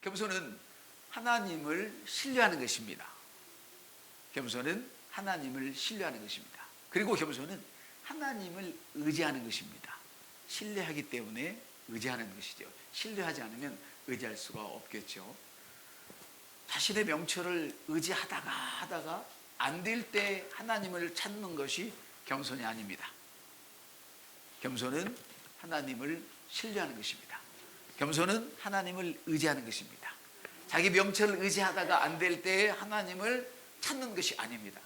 겸손은 하나님을 신뢰하는 것입니다. 겸손은 하나님을 신뢰하는 것입니다. 그리고 겸손은 하나님을 의지하는 것입니다. 신뢰하기 때문에 의지하는 것이죠. 신뢰하지 않으면 의지할 수가 없겠죠. 자신의 명철을 의지하다가 하다가 안 될 때 하나님을 찾는 것이 겸손이 아닙니다. 겸손은 하나님을 신뢰하는 것입니다. 겸손은 하나님을 의지하는 것입니다. 자기 명철을 의지하다가 안 될 때 하나님을 찾는 것이 아닙니다.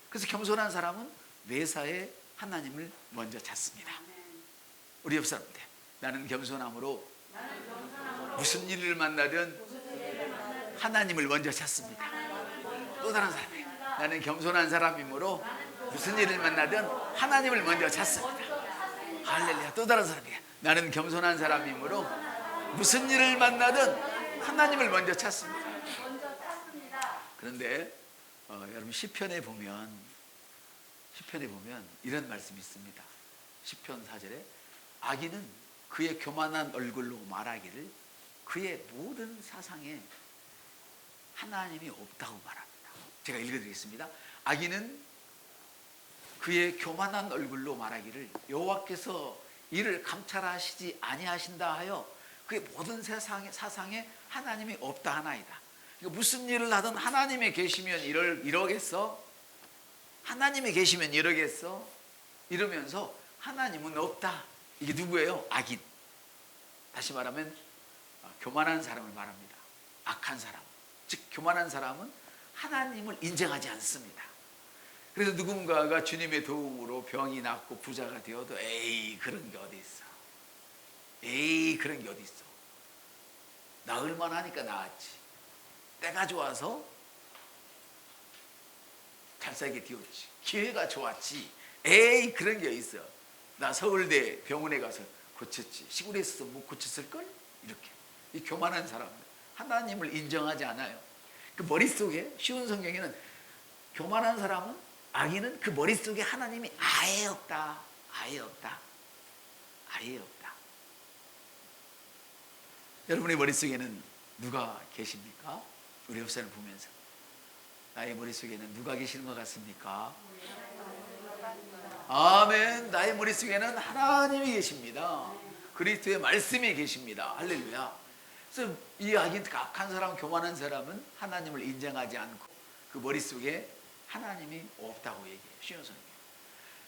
그래서 겸손한 사람은 매사에 하나님을 먼저 찾습니다. 우리 옆 사람들, 나는 겸손함으로 무슨 일을 만나든 하나님을 먼저 찾습니다. 또 다른 사람이, 나는 겸손한 사람이므로 무슨 일을 만나든 하나님을 먼저 찾습니다. 할렐루야. 또 다른 사람이, 나는 겸손한 사람이므로 무슨 일을 만나든 하나님을 먼저 찾습니다. 그런데 여러분 시편에 보면 이런 말씀이 있습니다. 시편 4절에 악인은 그의 교만한 얼굴로 말하기를 그의 모든 사상에 하나님이 없다고 말합니다. 제가 읽어드리겠습니다. 악인은 그의 교만한 얼굴로 말하기를 여호와께서 이를 감찰하시지 아니하신다 하여 그의 모든 사상에 하나님이 없다 하나이다. 그러니까 무슨 일을 하든 하나님이 계시면 이러겠어? 하나님이 계시면 이러겠어? 이러면서 하나님은 없다. 이게 누구예요? 악인. 다시 말하면 교만한 사람을 말합니다. 악한 사람. 즉 교만한 사람은 하나님을 인정하지 않습니다. 그래서 누군가가 주님의 도움으로 병이 낫고 부자가 되어도 에이 그런 게 어디 있어. 에이 그런 게 어디 있어. 나을만 하니까 나았지. 때가 좋아서 잘 살게 되었지. 기회가 좋았지. 에이 그런 게 있어. 나 서울대 병원에 가서 고쳤지. 시골에 있어서 못 고쳤을걸? 이렇게. 이 교만한 사람들, 하나님을 인정하지 않아요. 그 머릿속에, 쉬운 성경에는 교만한 사람은, 악인은 그 머릿속에 하나님이 아예 없다. 아예 없다. 아예 없다. 여러분의 머릿속에는 누가 계십니까? 우리 옆 사람 보면서 나의 머릿속에는 누가 계시는 것 같습니까? 아멘. 나의 머릿속에는 하나님이 계십니다. 그리스도의 말씀이 계십니다. 할렐루야. 그래서 이 악인, 악한 사람, 교만한 사람은 하나님을 인정하지 않고 그 머릿속에 하나님이 없다고 얘기해요. 쉬운 성경.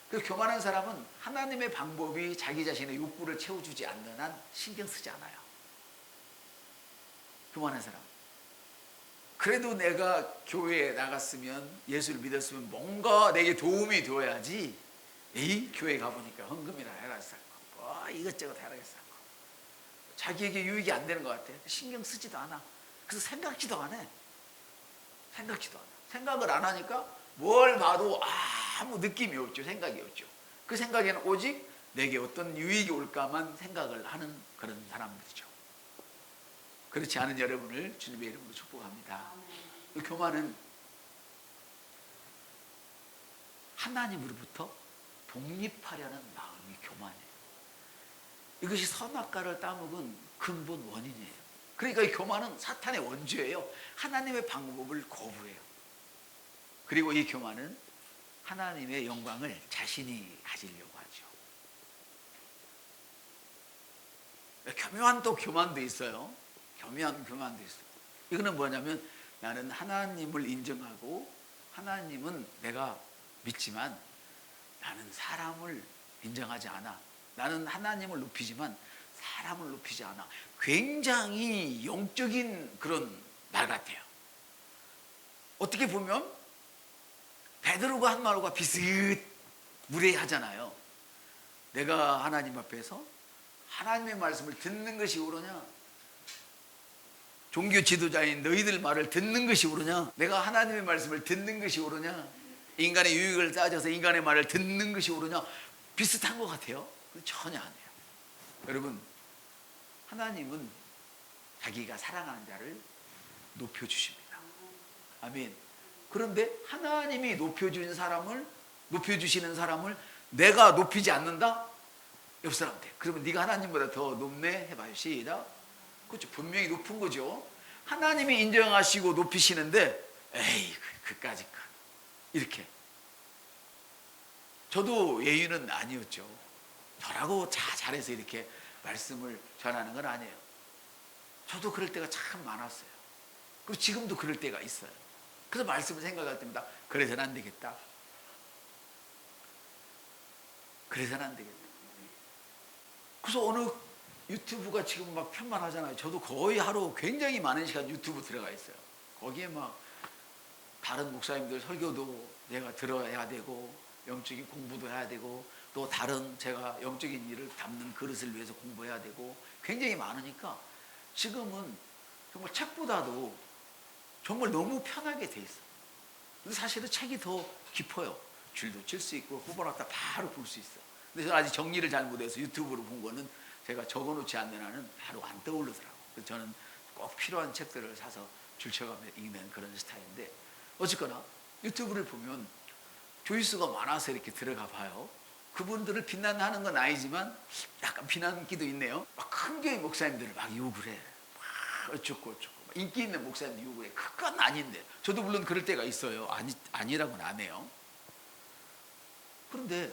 그 교만한 사람은 하나님의 방법이 자기 자신의 욕구를 채워주지 않는 한 신경 쓰지 않아요. 교만한 사람. 그래도 내가 교회에 나갔으면, 예수를 믿었으면 뭔가 내게 도움이 되어야지. 에이 교회 가보니까 헌금이나 해라겠어. 뭐 이것저것 해라겠어. 자기에게 유익이 안 되는 것 같아. 신경 쓰지도 않아. 그래서 생각지도 안 해. 생각지도 않아. 생각을 안 하니까 뭘 봐도 아무 느낌이 없죠. 생각이 없죠. 그 생각에는 오직 내게 어떤 유익이 올까만 생각을 하는 그런 사람들이죠. 그렇지 않은 여러분을 주님의 이름으로 축복합니다. 이 교만은 하나님으로부터 독립하려는 마음이 교만이에요. 이것이 선악과를 따먹은 근본 원인이에요. 그러니까 이 교만은 사탄의 원죄예요. 하나님의 방법을 거부해요. 그리고 이 교만은 하나님의 영광을 자신이 가지려고 하죠. 교묘한 또 교만도 있어요. 교묘한 교만도 있어요. 이거는 뭐냐면 나는 하나님을 인정하고 하나님은 내가 믿지만 나는 사람을 인정하지 않아. 나는 하나님을 높이지만 사람을 높이지 않아. 굉장히 영적인 그런 말 같아요. 어떻게 보면 베드로가 한 말과 비슷무례하잖아요. 내가 하나님 앞에서 하나님의 말씀을 듣는 것이 옳으냐? 종교 지도자인 너희들 말을 듣는 것이 옳으냐? 내가 하나님의 말씀을 듣는 것이 옳으냐? 인간의 유익을 따져서 인간의 말을 듣는 것이 옳으냐? 비슷한 것 같아요. 전혀 아니에요. 여러분, 하나님은 자기가 사랑하는 자를 높여주십니다. 아멘. 그런데 하나님이 높여주시는 사람을 내가 높이지 않는다? 옆 사람한테. 그러면 네가 하나님보다 더 높네? 해봐요. 시작. 그렇죠. 분명히 높은 거죠. 하나님이 인정하시고 높이시는데 에이 그까짓 거 이렇게. 저도 예의는 아니었죠. 저라고 잘해서 이렇게 말씀을 전하는 건 아니에요. 저도 그럴 때가 참 많았어요. 그리고 지금도 그럴 때가 있어요. 그래서 말씀을 생각할 때마다 그래서는 안 되겠다. 그래서는 안 되겠다. 그래서 어느 유튜브가 지금 막 편만하잖아요. 저도 거의 하루 굉장히 많은 시간 유튜브 들어가 있어요. 거기에 막 다른 목사님들 설교도 내가 들어야 되고 영적인 공부도 해야 되고 또 다른 제가 영적인 일을 담는 그릇을 위해서 공부해야 되고 굉장히 많으니까 지금은 정말 책보다도 정말 너무 편하게 돼 있어요. 근데 사실은 책이 더 깊어요. 줄도 칠 수 있고 후보놨다 바로 볼 수 있어요. 근데 저는 아직 정리를 잘 못해서 유튜브로 본 거는 제가 적어놓지 않는 한은 바로 안 떠오르더라고요. 그래서 저는 꼭 필요한 책들을 사서 줄쳐가며 읽는 그런 스타일인데 어쨌거나 유튜브를 보면 조회수가 많아서 이렇게 들어가 봐요. 그분들을 비난하는 건 아니지만 약간 비난기도 있네요. 막 큰 교회 목사님들을 막 욕을 해. 막 어쩌고 막 인기 있는 목사님들 욕을 해. 그건 아닌데. 저도 물론 그럴 때가 있어요. 아니라고는 안 해요. 그런데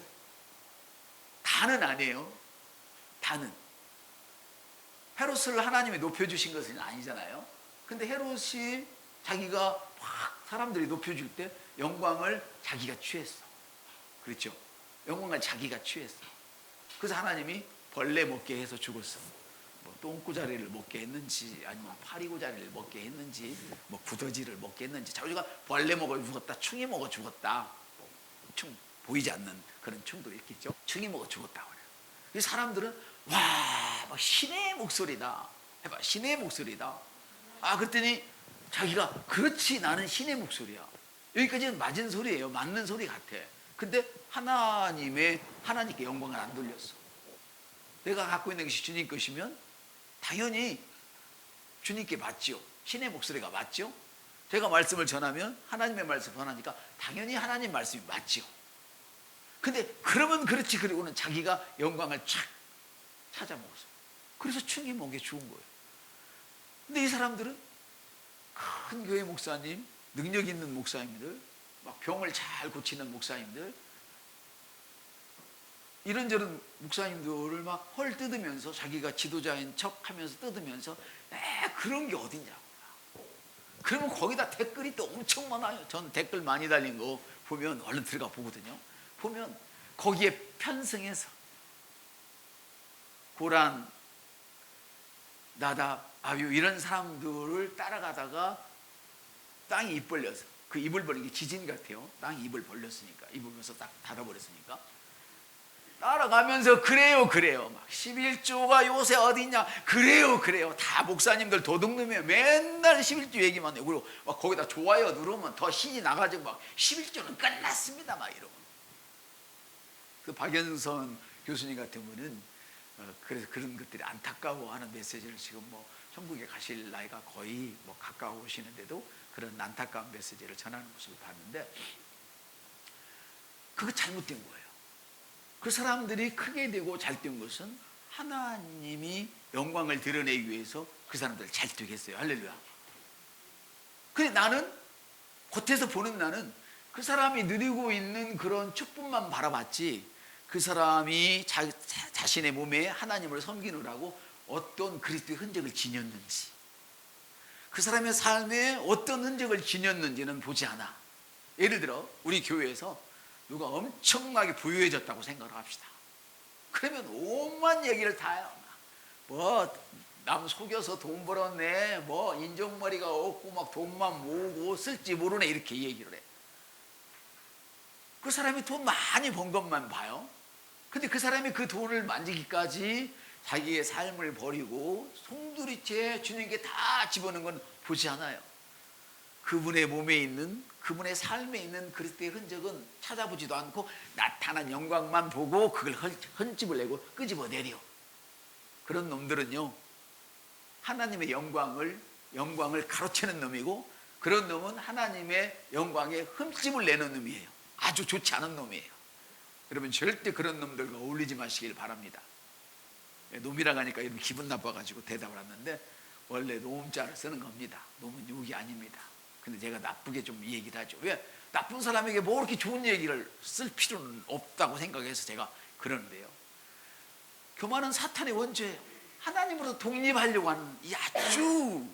다는 아니에요. 다는. 헤롯을 하나님이 높여주신 것은 아니잖아요. 근데 헤롯이 자기가 막 사람들이 높여줄 때 영광을 자기가 취했어. 그렇죠? 영광을 자기가 취했어. 그래서 하나님이 벌레 먹게 해서 죽었어. 뭐 똥꼬자리를 먹게 했는지 아니면 파리고자리를 먹게 했는지 뭐 구더지를 먹게 했는지 자기가 벌레 먹어 죽었다, 충이 먹어 죽었다. 충 보이지 않는 그런 충도 있겠죠. 충이 먹어 죽었다 그래요. 이 사람들은 와, 막 신의 목소리다. 해봐, 신의 목소리다. 아, 그랬더니 자기가 그렇지 나는 신의 목소리야. 여기까지는 맞은 소리예요. 맞는 소리 같아. 근데 하나님께 영광을 안 돌렸어. 내가 갖고 있는 것이 주님 것이면 당연히 주님께 맞지요. 신의 목소리가 맞죠. 제가 말씀을 전하면 하나님의 말씀을 전하니까 당연히 하나님 말씀이 맞지요. 근데 그러면 그렇지 그리고는 자기가 영광을 촥 찾아먹었어. 그래서 충이 목에 죽은 거예요. 근데 이 사람들은 큰 교회 목사님, 능력 있는 목사님들, 막 병을 잘 고치는 목사님들, 이런저런 목사님들을 막 헐 뜯으면서 자기가 지도자인 척 하면서 뜯으면서 그런 게 어딨냐고. 그러면 거기다 댓글이 또 엄청 많아요. 전 댓글 많이 달린 거 보면 얼른 들어가 보거든요. 보면 거기에 편승해서 고란, 나답, 아뷰 이런 사람들을 따라가다가 땅이 입 벌려서 그 입을 벌린 게 지진 같아요. 땅이 입을 벌렸으니까 입을 벌려서 딱 닫아버렸으니까 따라가면서 그래요 막 11조가 요새 어디냐 그래요 다 목사님들 도둑놈이에요. 맨날 11조 얘기만 해요. 그리고 막 거기다 좋아요 누르면 더 신이 나가지고 막 11조는 끝났습니다 막 이러고. 그 박연선 교수님 같은 분은 그래서 그런 것들이 안타까워하는 메시지를 지금 뭐 천국에 가실 나이가 거의 뭐 가까우시는데도 그런 안타까운 메시지를 전하는 모습을 봤는데 그거 잘못된 거예요. 그 사람들이 크게 되고 잘 된 것은 하나님이 영광을 드러내기 위해서 그 사람들을 잘 되겠어요. 할렐루야. 근데 나는 겉에서 보는 나는 그 사람이 누리고 있는 그런 축복만 바라봤지 그 사람이 자신의 몸에 하나님을 섬기느라고 어떤 그리스도의 흔적을 지녔는지 그 사람의 삶에 어떤 흔적을 지녔는지는 보지 않아. 예를 들어 우리 교회에서 누가 엄청나게 부유해졌다고 생각을 합시다. 그러면 온갖 얘기를 다 해요. 뭐 남 속여서 돈 벌었네, 뭐 인정머리가 없고 막 돈만 모으고 쓸지 모르네 이렇게 얘기를 해. 그 사람이 돈 많이 번 것만 봐요. 근데 그 사람이 그 돈을 만지기까지 자기의 삶을 버리고 송두리째 주님께 다 집어넣은 건 보지 않아요. 그분의 몸에 있는 그분의 삶에 있는 그리스도의 흔적은 찾아보지도 않고 나타난 영광만 보고 그걸 흠집을 내고 끄집어내려. 그런 놈들은요 하나님의 영광을 가로채는 놈이고 그런 놈은 하나님의 영광에 흠집을 내는 놈이에요. 아주 좋지 않은 놈이에요. 여러분 절대 그런 놈들과 어울리지 마시길 바랍니다. 놈이라고 하니까 여러분 기분 나빠가지고 대답을 하는데 원래 노음자를 쓰는 겁니다. 노음은 욕이 아닙니다. 근데 제가 나쁘게 좀 얘기를 하죠. 왜? 나쁜 사람에게 뭐 그렇게 좋은 얘기를 쓸 필요는 없다고 생각해서 제가 그러는데요. 교만은 사탄의 원죄예요. 하나님으로부터 독립하려고 하는 이 아주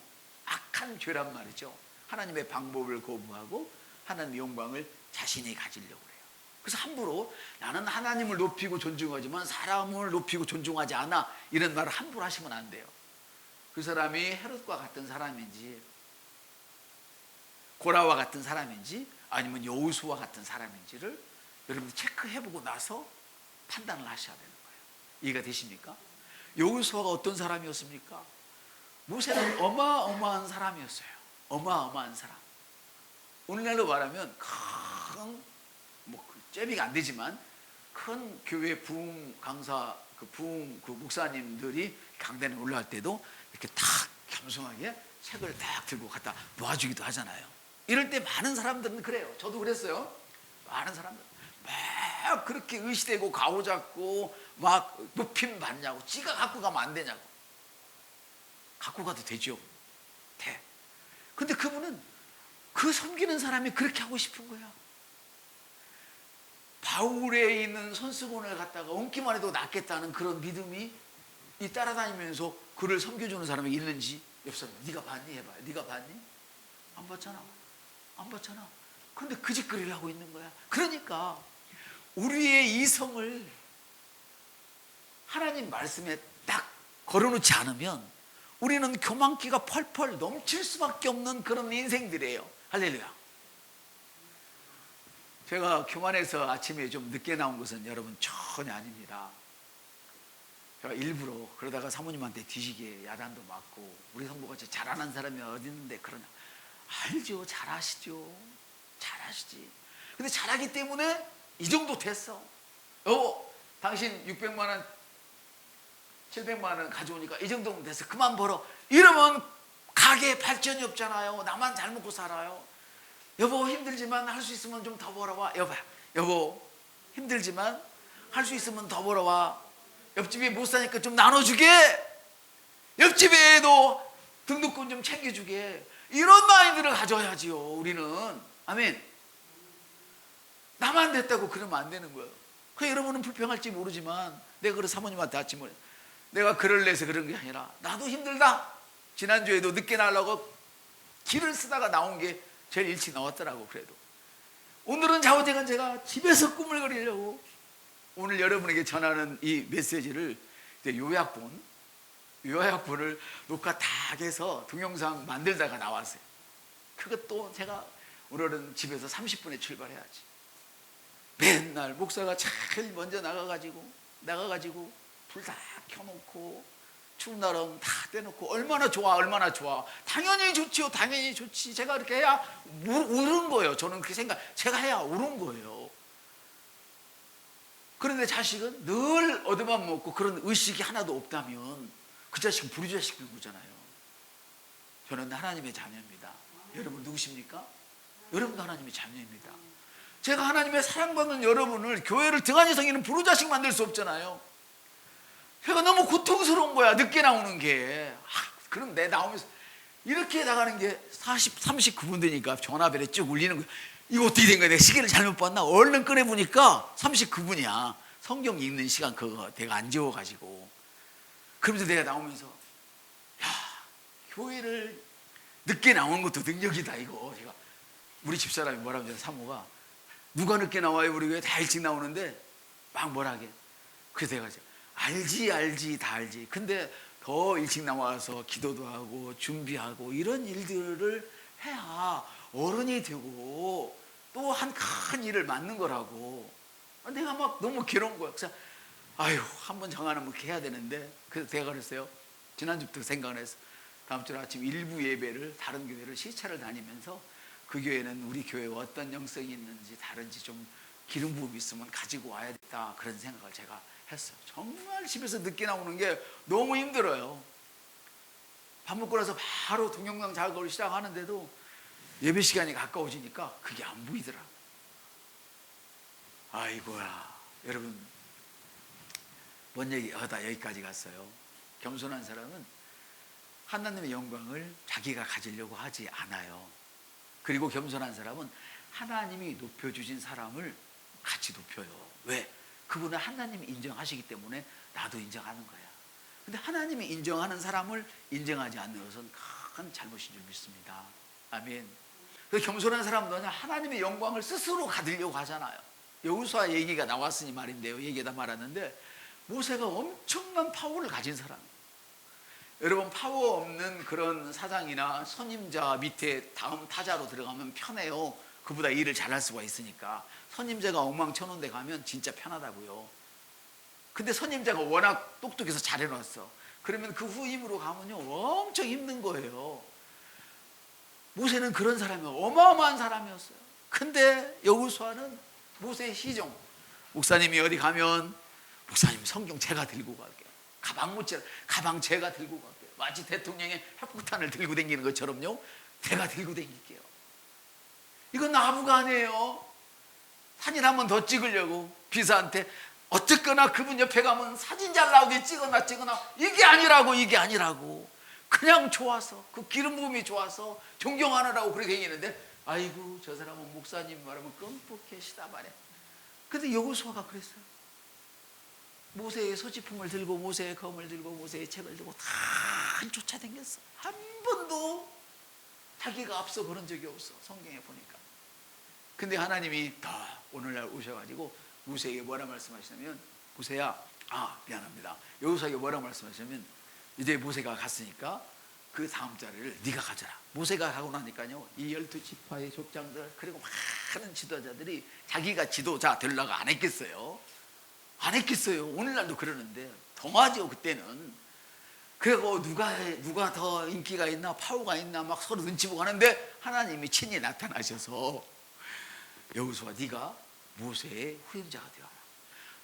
악한 죄란 말이죠. 하나님의 방법을 거부하고 하나님의 영광을 자신이 가지려고 해요. 그래서 함부로 나는 하나님을 높이고 존중하지만 사람을 높이고 존중하지 않아, 이런 말을 함부로 하시면 안 돼요. 그 사람이 헤롯과 같은 사람인지 고라와 같은 사람인지 아니면 여호수아와 같은 사람인지를 여러분들 체크해보고 나서 판단을 하셔야 되는 거예요. 이해가 되십니까? 여호수아가 어떤 사람이었습니까? 모세는 어마어마한 사람이었어요. 어마어마한 사람. 오늘날로 말하면 큰, 잽이가 안 되지만 큰 교회 부흥 강사, 부흥 목사님들이 강단에 올라갈 때도 이렇게 탁 겸손하게 책을 딱 들고 갖다 놓아주기도 하잖아요. 이럴 때 많은 사람들은 그래요. 저도 그랬어요. 많은 사람들 막 그렇게 의시되고 가오잡고 막 높임 받냐고, 지가 갖고 가면 안 되냐고. 갖고 가도 되죠. 돼. 근데 그분은 그 섬기는 사람이 그렇게 하고 싶은 거야. 바울에 있는 손수건을 갖다가 얹기만 해도 낫겠다는 그런 믿음이 이 따라다니면서 그를 섬겨주는 사람이 있는지, 옆 사람 네가 봤니? 해봐요. 네가 봤니? 안 봤잖아. 안 봤잖아. 근데 그 짓거리를 하고 있는 거야. 그러니까 우리의 이성을 하나님 말씀에 딱 걸어놓지 않으면 우리는 교만기가 펄펄 넘칠 수밖에 없는 그런 인생들이에요. 할렐루야. 제가 교만해서 아침에 좀 늦게 나온 것은 여러분 전혀 아닙니다. 제가 일부러 그러다가 사모님한테 뒤지게 야단도 맞고, 우리 성도같이 잘하는 사람이 어디 있는데 그러냐. 알죠. 잘하시죠. 잘하시지. 근데 잘하기 때문에 이 정도 됐어. 당신 600만 원 700만 원 가져오니까 이 정도면 됐어. 그만 벌어. 이러면 가게에 발전이 없잖아요. 나만 잘 먹고 살아요. 여보 힘들지만 할 수 있으면 좀 더 벌어와. 여보 힘들지만 할 수 있으면 더 벌어와. 옆집에 못 사니까 좀 나눠주게. 옆집에도 등록금 좀 챙겨주게. 이런 마인드를 가져야지요. 우리는. 아멘. 나만 됐다고 그러면 안 되는 거예요. 그 여러분은 불평할지 모르지만 내가 그래 사모님한테 아침에 내가 그럴 내서 그런 게 아니라 나도 힘들다. 지난주에도 늦게 나려고 길을 쓰다가 나온 게 제일 일찍 나왔더라고. 그래도 오늘은 좌우대간 제가 집에서 꿈을 그리려고 오늘 여러분에게 전하는 이 메시지를 요약본을 녹화 다 해서 동영상 만들다가 나왔어요. 그것도 제가 오늘은 집에서 30분에 출발해야지. 맨날 목사가 제일 먼저 나가가지고 불 다 켜놓고 추운 날은 다 떼놓고 얼마나 좋아. 당연히 좋지요. 당연히 좋지. 제가 그렇게 해야 옳은 거예요. 저는 그렇게 제가 해야 옳은 거예요. 그런데 자식은 늘 얻어만 먹고 그런 의식이 하나도 없다면 그 자식은 부르자식인 거잖아요. 저는 하나님의 자녀입니다. 여러분 누구십니까? 여러분도 하나님의 자녀입니다. 제가 하나님의 사랑받는 여러분을 교회를 등한히 섬기는 부르자식 만들 수 없잖아요. 제가 너무 고통스러운 거야. 늦게 나오는 게. 그럼 내 나오면서 이렇게 나가는 게 39분 되니까 전화벨에 쭉 울리는 거야. 이거 어떻게 된 거야? 내가 시계를 잘못 봤나? 얼른 꺼내보니까 39분이야. 성경 읽는 시간 그거 내가 안 지워가지고. 그러면서 내가 나오면서 교회를 늦게 나오는 것도 능력이다 이거. 제가 우리 집사람이 뭐라고 하죠? 사모가 누가 늦게 나와요? 우리 교회 다 일찍 나오는데 막 뭐라 하게. 그래서 내가 알지 다 알지. 근데 더 일찍 나와서 기도도 하고 준비하고 이런 일들을 해야 어른이 되고 또 한 큰 일을 맡는 거라고. 내가 막 너무 괴로운 거야. 그래서 한번 정하면 그렇게 해야 되는데, 그래서 내가 그랬어요. 지난주부터 생각을 했어. 다음 주 아침 일부 예배를 다른 교회를 시차를 다니면서 그 교회는 우리 교회와 어떤 영성이 있는지 다른지 좀 기름 부음이 있으면 가지고 와야겠다, 그런 생각을 제가 했어요. 정말 집에서 늦게 나오는 게 너무 힘들어요. 밥 먹고 나서 바로 동영상 작업을 시작하는데도 예배 시간이 가까워지니까 그게 안 보이더라. 아이고야. 여러분, 뭔 얘기 하다 여기까지 갔어요. 겸손한 사람은 하나님의 영광을 자기가 가지려고 하지 않아요. 그리고 겸손한 사람은 하나님이 높여주신 사람을 같이 높여요. 왜? 그분은 하나님이 인정하시기 때문에 나도 인정하는 거야. 근데 하나님이 인정하는 사람을 인정하지 않는 것은 큰 잘못인 줄 믿습니다. 아멘. 그 겸손한 사람도 하나님의 영광을 스스로 가지려고 하잖아요. 여호수아 얘기가 나왔으니 말인데요. 얘기에다 말하는데 모세가 엄청난 파워를 가진 사람이에요. 여러분, 파워 없는 그런 사장이나 선임자 밑에 다음 타자로 들어가면 편해요. 그보다 일을 잘할 수가 있으니까. 선임자가 엉망천원 데 가면 진짜 편하다고요. 근데 선임자가 워낙 똑똑해서 잘해놨어. 그러면 그 후임으로 가면요 엄청 힘든 거예요. 모세는 그런 사람이에요. 어마어마한 사람이었어요. 근데 여호수아는 모세의 시종. 목사님이 어디 가면 목사님 성경 제가 들고 갈게요. 가방 못 재, 가방 제가 들고 갈게요. 마치 대통령의 핵폭탄을 들고 다니는 것처럼요. 제가 들고 다닐게요. 이건 나부가 아니에요. 사진 한 번 더 찍으려고 비서한테 어쨌거나 그분 옆에 가면 사진 잘 나오게 찍어놔. 이게 아니라고. 그냥 좋아서, 그 기름 부음이 좋아서 존경하느라고 그렇게 다니는데, 아이고 저 사람은 목사님 말하면 끔찍해시다 말이야. 근데 여호수아가 그랬어요. 모세의 소지품을 들고 모세의 검을 들고 모세의 책을 들고 다 쫓아다녔어. 한 번도 자기가 앞서 그런 적이 없어. 성경에 보니까. 근데 하나님이 다 오늘날 오셔가지고 모세에게 뭐라 말씀하시냐면, 모세야, 미안합니다. 여호수아에게 뭐라 말씀하시냐면, 이제 모세가 갔으니까 그 다음 자리를 네가 가져라. 모세가 가고 나니까요, 이 12지파의 족장들 그리고 많은 지도자들이 자기가 지도자 되려고 안 했겠어요. 오늘날도 그러는데 더하죠. 그때는. 그리고 누가 더 인기가 있나 파워가 있나 막 서로 눈치 보고 하는데, 하나님이 친히 나타나셔서 여호수아, 네가 모세의 후임자가 되어라.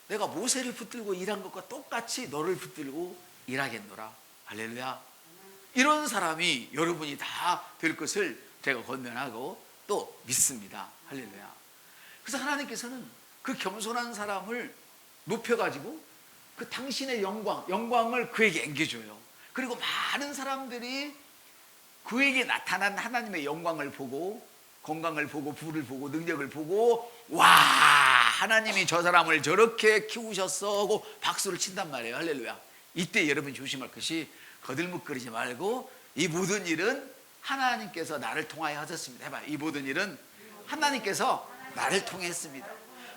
내가 모세를 붙들고 일한 것과 똑같이 너를 붙들고 일하겠노라. 할렐루야. 이런 사람이 여러분이 다 될 것을 제가 권면하고 또 믿습니다. 할렐루야. 그래서 하나님께서는 그 겸손한 사람을 높여가지고 그 당신의 영광을 그에게 안겨줘요. 그리고 많은 사람들이 그에게 나타난 하나님의 영광을 보고, 건강을 보고, 부를 보고, 능력을 보고, 와, 하나님이 저 사람을 저렇게 키우셨어 하고 박수를 친단 말이에요. 할렐루야. 이때 여러분이 조심할 것이, 거들먹거리지 말고, 이 모든 일은 하나님께서 나를 통하여 하셨습니다. 해봐요. 이 모든 일은 하나님께서 나를 통해 했습니다.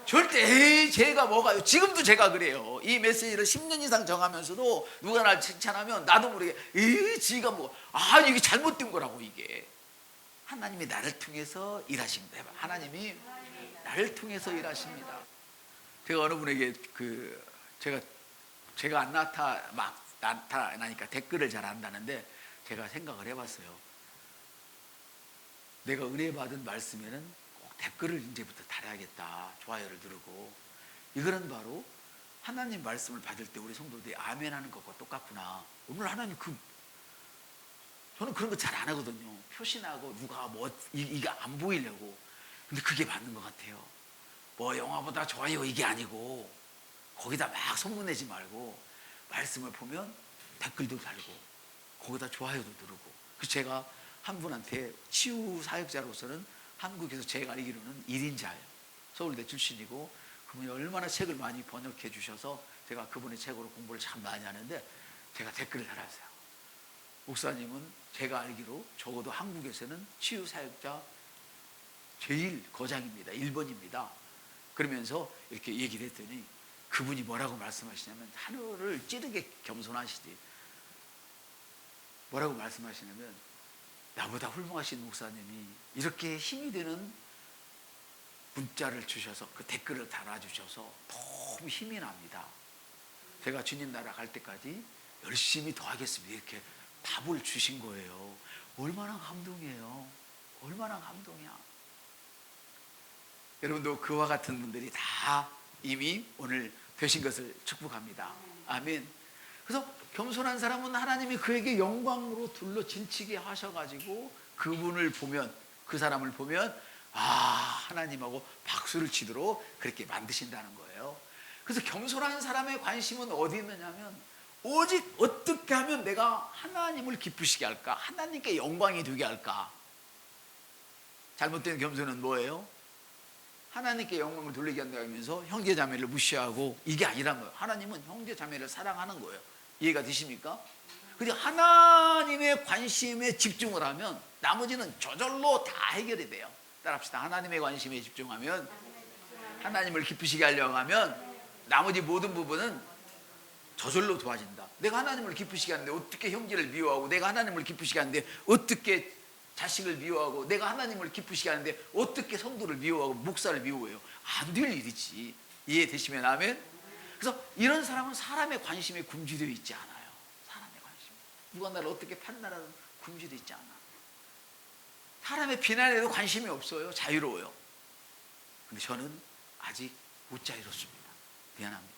절대 제가 뭐가요? 지금도 제가 그래요. 이 메시지를 10년 이상 정하면서도 누가 날 칭찬하면 나도 모르게 지가 이게 잘못된 거라고. 이게 하나님이 나를 통해서 일하십니다. 해봐. 하나님이 나를 통해서 일하십니다. 제가 어느 분에게 제가 안 나타나니까 댓글을 잘 안다는데, 제가 생각을 해봤어요. 내가 은혜 받은 말씀에는 댓글을 이제부터 달아야겠다. 좋아요를 누르고. 이거는 바로 하나님 말씀을 받을 때 우리 성도들이 아멘 하는 것과 똑같구나. 오늘 하나님 저는 그런 거 잘 안 하거든요. 표시나고 누가 이게 안 보이려고. 근데 그게 맞는 것 같아요. 영화보다 좋아요 이게 아니고, 거기다 막 소문내지 말고 말씀을 보면 댓글도 달고 거기다 좋아요도 누르고. 그래서 제가 한 분한테 치유 사역자로서는 한국에서 제가 알기로는 1인자예요. 서울대 출신이고, 그분이 얼마나 책을 많이 번역해 주셔서 제가 그분의 책으로 공부를 참 많이 하는데, 제가 댓글을 달았어요. 목사님은 제가 알기로 적어도 한국에서는 치유 사역자 제일 거장입니다. 1번입니다. 그러면서 이렇게 얘기를 했더니 그분이 뭐라고 말씀하시냐면, 하늘을 찌르게 겸손하시지. 뭐라고 말씀하시냐면, 나보다 훌륭하신 목사님이 이렇게 힘이 되는 문자를 주셔서, 그 댓글을 달아주셔서 너무 힘이 납니다. 제가 주님 나라 갈 때까지 열심히 더 하겠습니다. 이렇게 답을 주신 거예요. 얼마나 감동이에요. 얼마나 감동이야. 여러분도 그와 같은 분들이 다 이미 오늘 되신 것을 축복합니다. 아멘. 그래서 겸손한 사람은 하나님이 그에게 영광으로 둘러 진치게 하셔가지고 그분을 보면, 그 사람을 보면 하나님하고 박수를 치도록 그렇게 만드신다는 거예요. 그래서 겸손한 사람의 관심은 어디 있느냐면, 오직 어떻게 하면 내가 하나님을 기쁘시게 할까? 하나님께 영광이 되게 할까? 잘못된 겸손은 뭐예요? 하나님께 영광을 돌리게 한다면서 형제 자매를 무시하고, 이게 아니란 거예요. 하나님은 형제 자매를 사랑하는 거예요. 이해가 되십니까? 그냥 하나님의 관심에 집중을 하면 나머지는 저절로 다 해결이 돼요. 따라합시다. 하나님의 관심에 집중하면, 하나님을 기쁘시게 하려고 하면 나머지 모든 부분은 저절로 도와진다. 내가 하나님을 기쁘시게 하는데 어떻게 형제를 미워하고, 내가 하나님을 기쁘시게 하는데 어떻게 자식을 미워하고, 내가 하나님을 기쁘시게 하는데 어떻게 성도를 미워하고 목사를 미워해요? 안 될 일이지. 이해되시면 아멘? 그래서 이런 사람은 사람의 관심에 굶주려 있지 않아요. 사람의 관심. 누가 나를 어떻게 판단하든 굶주려 있지 않아. 사람의 비난에도 관심이 없어요. 자유로워요. 근데 저는 아직 못 자유롭습니다. 미안합니다.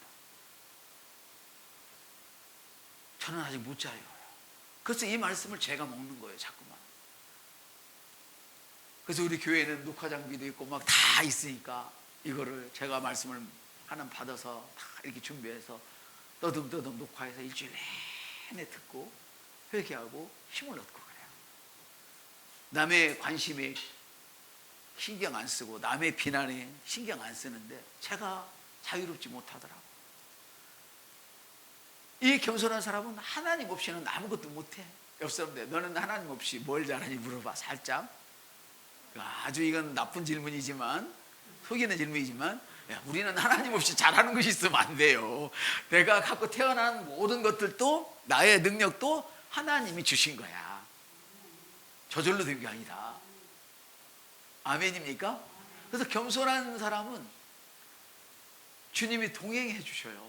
저는 아직 못 자유로워요. 그래서 이 말씀을 제가 먹는 거예요. 자꾸만. 그래서 우리 교회는 녹화 장비도 있고 막 다 있으니까 이거를 제가 말씀을 하나 받아서 다 이렇게 준비해서 떠듬떠듬 녹화해서 일주일 내내 듣고 회개하고 힘을 얻고 그래요. 남의 관심에 신경 안 쓰고 남의 비난에 신경 안 쓰는데 제가 자유롭지 못하더라고. 이 겸손한 사람은 하나님 없이는 아무것도 못해. 옆 사람들, 너는 하나님 없이 뭘 잘하니 물어봐. 살짝. 아주 이건 나쁜 질문이지만, 속이는 질문이지만, 야, 우리는 하나님 없이 잘하는 것이 있으면 안 돼요. 내가 갖고 태어난 모든 것들도, 나의 능력도 하나님이 주신 거야. 저절로 된 게 아니라. 아멘입니까? 그래서 겸손한 사람은 주님이 동행해 주셔요.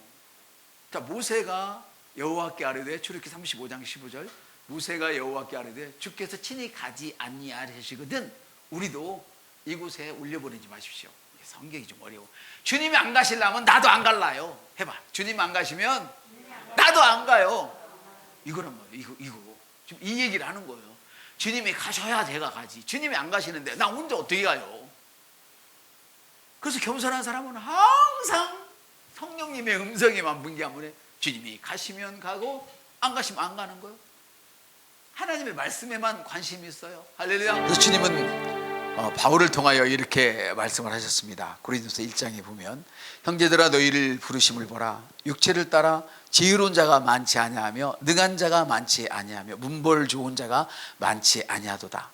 자, 모세가 여호와께 아뢰되, 출애굽기 35장 15절, 모세가 여호와께 아뢰되 주께서 친히 가지 아니하시거든 우리도 이곳에 올려보내지 마십시오. 성경이 좀 어려워. 주님이 안 가시려면 나도 안 갈라요. 해봐. 주님 안 가시면 나도 안 가요. 이거란 말이에요. 이거 지금 이 얘기를 하는 거예요. 주님이 가셔야 제가 가지. 주님이 안 가시는데 나 혼자 어떻게 가요? 그래서 겸손한 사람은 항상 성령님의 음성에만 분개하면 주님이 가시면 가고 안 가시면 안 가는 거예요. 하나님의 말씀에만 관심이 있어요. 할렐루야. 그래서 주님은 바울을 통하여 이렇게 말씀을 하셨습니다. 고린도서 1장에 보면, 형제들아 너희를 부르심을 보라. 육체를 따라 지혜로운 자가 많지 아니하며 능한 자가 많지 아니하며 문벌 좋은 자가 많지 아니하도다.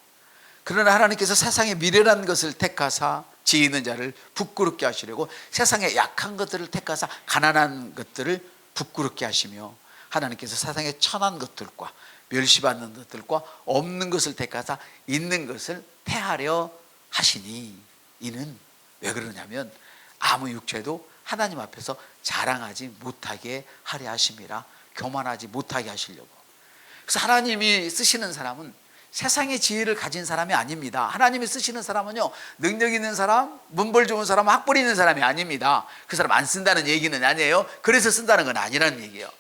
그러나 하나님께서 세상의 미련한 것을 택하사 지혜 있는 자를 부끄럽게 하시려고 세상의 약한 것들을 택하사 가난한 것들을 부끄럽게 하시며, 하나님께서 세상의 천한 것들과 멸시받는 것들과 없는 것을 택하사 있는 것을 패하려 하시니, 이는 왜 그러냐면 아무 육체도 하나님 앞에서 자랑하지 못하게 하려 하심이라. 교만하지 못하게 하시려고. 그래서 하나님이 쓰시는 사람은 세상의 지혜를 가진 사람이 아닙니다. 하나님이 쓰시는 사람은요, 능력 있는 사람, 문벌 좋은 사람, 학벌 있는 사람이 아닙니다. 그 사람 안 쓴다는 얘기는 아니에요. 그래서 쓴다는 건 아니라는 얘기예요.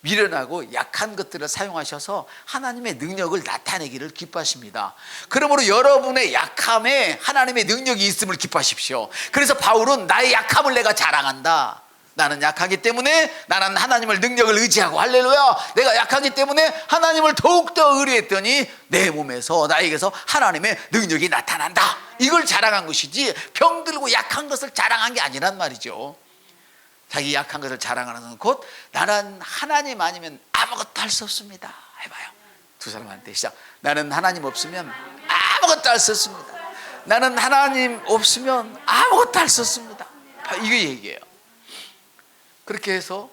미련하고 약한 것들을 사용하셔서 하나님의 능력을 나타내기를 기뻐하십니다. 그러므로 여러분의 약함에 하나님의 능력이 있음을 기뻐하십시오. 그래서 바울은 나의 약함을 내가 자랑한다. 나는 약하기 때문에 나는 하나님을 능력을 의지하고, 할렐루야, 내가 약하기 때문에 하나님을 더욱더 의뢰했더니 내 몸에서 나에게서 하나님의 능력이 나타난다. 이걸 자랑한 것이지 병들고 약한 것을 자랑한 게 아니란 말이죠. 자기 약한 것을 자랑하는 것은 곧 나는 하나님 아니면 아무것도 할 수 없습니다. 해봐요. 두 사람한테 시작. 나는 하나님 없으면 아무것도 할 수 없습니다. 나는 하나님 없으면 아무것도 할 수 없습니다. 이게 얘기예요. 그렇게 해서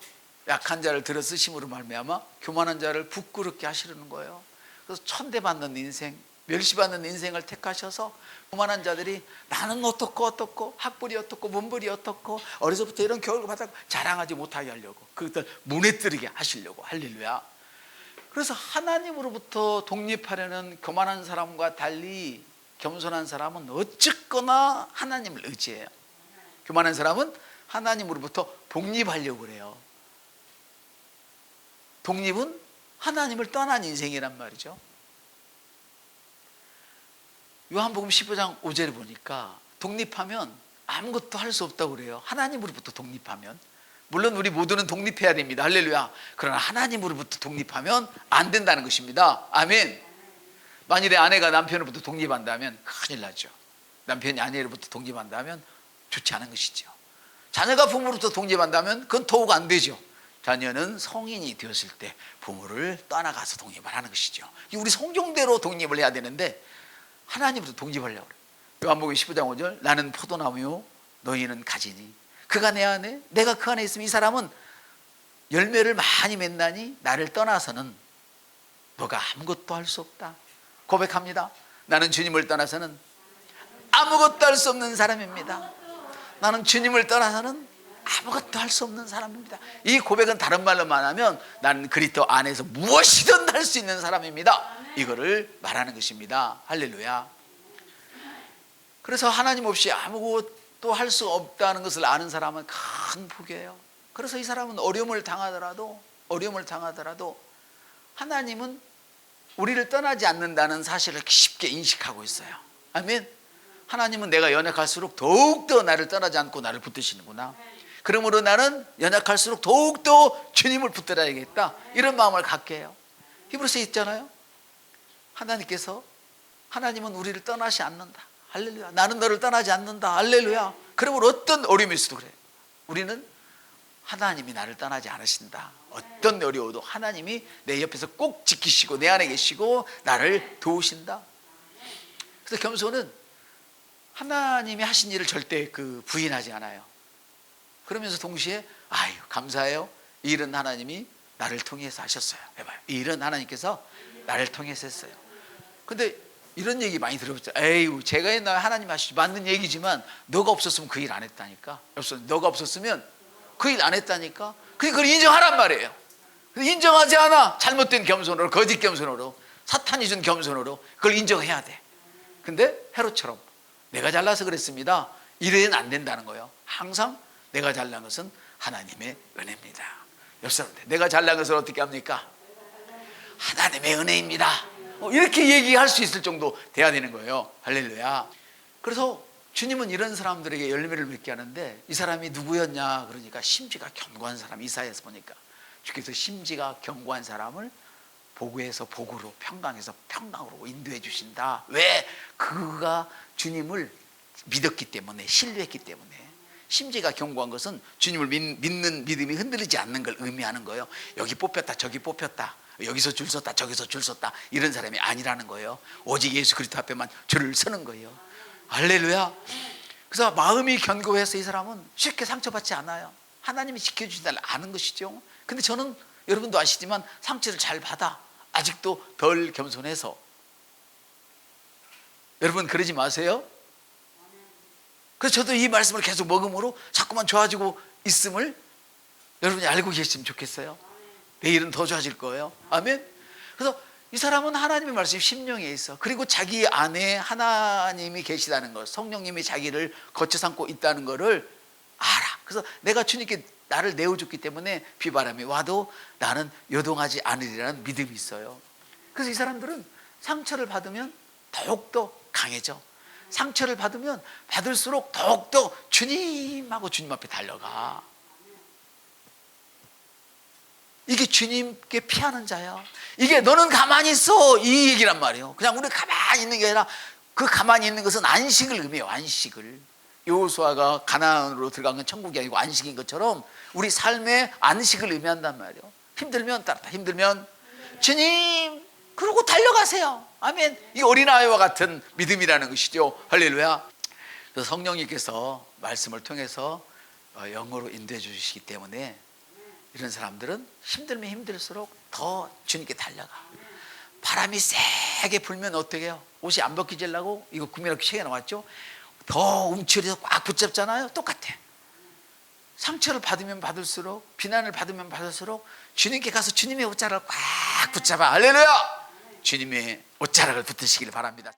약한 자를 들어 쓰심으로 말미암아 교만한 자를 부끄럽게 하시려는 거예요. 그래서 천대받는 인생, 멸시받는 인생을 택하셔서 교만한 자들이 나는 어떻고 학벌이 어떻고 문벌이 어떻고 어려서부터 이런 교육을 받았고 자랑하지 못하게 하려고, 그것들 무너뜨리게 하시려고. 할렐루야. 그래서 하나님으로부터 독립하려는 교만한 사람과 달리 겸손한 사람은 어쨌거나 하나님을 의지해요. 교만한 사람은 하나님으로부터 독립하려고 그래요. 독립은 하나님을 떠난 인생이란 말이죠. 요한복음 15장 5절에 보니까 독립하면 아무것도 할 수 없다고 그래요. 하나님으로부터 독립하면. 물론 우리 모두는 독립해야 됩니다. 할렐루야. 그러나 하나님으로부터 독립하면 안 된다는 것입니다. 아멘. 만일에 아내가 남편으로부터 독립한다면 큰일 나죠. 남편이 아내로부터 독립한다면 좋지 않은 것이죠. 자녀가 부모로부터 독립한다면 그건 더욱 안 되죠. 자녀는 성인이 되었을 때 부모를 떠나가서 독립을 하는 것이죠. 우리 성경대로 독립을 해야 되는데 하나님으로부터 독립하려고 그래요. 요한복음 15장 5절 나는 포도나무요 너희는 가지니 그가 내 안에 내가 그 안에 있으면 이 사람은 열매를 많이 맺나니 나를 떠나서는 너가 아무것도 할 수 없다. 고백합니다. 나는 주님을 떠나서는 아무것도 할 수 없는 사람입니다. 나는 주님을 떠나서는 아무것도 할 수 없는 사람입니다. 이 고백은 다른 말로 말하면 나는 그리스도 안에서 무엇이든 할 수 있는 사람입니다. 이거를 말하는 것입니다. 할렐루야. 그래서 하나님 없이 아무것도 할 수 없다는 것을 아는 사람은 큰 복이에요. 그래서 이 사람은 어려움을 당하더라도 하나님은 우리를 떠나지 않는다는 사실을 쉽게 인식하고 있어요. 아멘. 하나님은 내가 연약할수록 더욱더 나를 떠나지 않고 나를 붙드시는구나. 그러므로 나는 연약할수록 더욱더 주님을 붙들어야겠다. 이런 마음을 갖게 해요. 히브리서에 있잖아요. 하나님은 우리를 떠나지 않는다. 할렐루야. 나는 너를 떠나지 않는다. 할렐루야. 그러므로 어떤 어려움이 있어도 그래. 우리는 하나님이 나를 떠나지 않으신다. 어떤 어려워도 하나님이 내 옆에서 꼭 지키시고 내 안에 계시고 나를 도우신다. 그래서 겸손은 하나님이 하신 일을 절대 부인하지 않아요. 그러면서 동시에 아유 감사해요. 이 일은 하나님이 나를 통해서 하셨어요. 해봐요. 이 일은 하나님께서 나를 통해서 했어요. 근데 이런 얘기 많이 들어봤죠. 에이 제가 했나 하나님 하시지. 맞는 얘기지만 너가 없었으면 그 일 안 했다니까. 너가 없었으면 그 일 안 했다니까. 그걸 인정하란 말이에요. 인정하지 않아. 잘못된 겸손으로 거짓 겸손으로 사탄이 준 겸손으로 그걸 인정해야 돼. 근데 헤롯처럼 내가 잘나서 그랬습니다. 이래는 안 된다는 거예요. 항상 내가 잘난 것은 하나님의 은혜입니다. 옆 사람한테 내가 잘난 것을 어떻게 합니까? 하나님의 은혜입니다. 이렇게 얘기할 수 있을 정도 돼야 되는 거예요. 할렐루야. 그래서 주님은 이런 사람들에게 열매를 맺게 하는데 이 사람이 누구였냐 그러니까 심지가 견고한 사람. 이사야에서 보니까 주께서 심지가 견고한 사람을 보고에서 복으로 평강에서 평강으로 인도해 주신다. 왜? 그가 주님을 믿었기 때문에, 신뢰했기 때문에. 심지가 견고한 것은 주님을 믿는 믿음이 흔들리지 않는 걸 의미하는 거예요. 여기 뽑혔다 저기 뽑혔다 여기서 줄 섰다 저기서 줄 섰다 이런 사람이 아니라는 거예요. 오직 예수 그리스도 앞에만 줄을 서는 거예요. 할렐루야. 그래서 마음이 견고해서 이 사람은 쉽게 상처받지 않아요. 하나님이 지켜주신다는 아는 것이죠. 근데 저는 여러분도 아시지만 상처를 잘 받아 아직도 덜 겸손해서. 여러분 그러지 마세요. 그래서 저도 이 말씀을 계속 먹음으로 자꾸만 좋아지고 있음을 여러분이 알고 계시면 좋겠어요. 내일은 더 좋아질 거예요. 아멘. 그래서 이 사람은 하나님의 말씀이 심령에 있어. 그리고 자기 안에 하나님이 계시다는 것, 성령님이 자기를 거쳐 삼고 있다는 것을 알아. 그래서 내가 주님께 나를 내어줬기 때문에 비바람이 와도 나는 요동하지 않으리라는 믿음이 있어요. 그래서 이 사람들은 상처를 받으면 더욱더 강해져. 상처를 받으면 받을수록 더욱더 주님하고 주님 앞에 달려가. 이게 주님께 피하는 자야. 이게 너는 가만히 있어 이 얘기란 말이에요. 그냥 우리 가만히 있는 게 아니라 그 가만히 있는 것은 안식을 의미해요. 안식을. 여호수아가 가나안으로 들어간 건 천국이 아니고 안식인 것처럼 우리 삶의 안식을 의미한단 말이에요. 힘들면 따르다. 힘들면 주님 그러고 달려가세요. 아멘. 이 어린아이와 같은 믿음이라는 것이죠. 할렐루야. 그래서 성령님께서 말씀을 통해서 영어로 인도해 주시기 때문에 이런 사람들은 힘들면 힘들수록 더 주님께 달려가. 바람이 세게 불면 어떻게 해요? 옷이 안 벗겨지려고 이거 국민학교 책에 나왔죠. 더 움츠려서 꽉 붙잡잖아요. 똑같아. 상처를 받으면 받을수록, 비난을 받으면 받을수록 주님께 가서 주님의 옷자락을 꽉 붙잡아. 할렐루야. 주님의 옷자락을 붙으시길 바랍니다.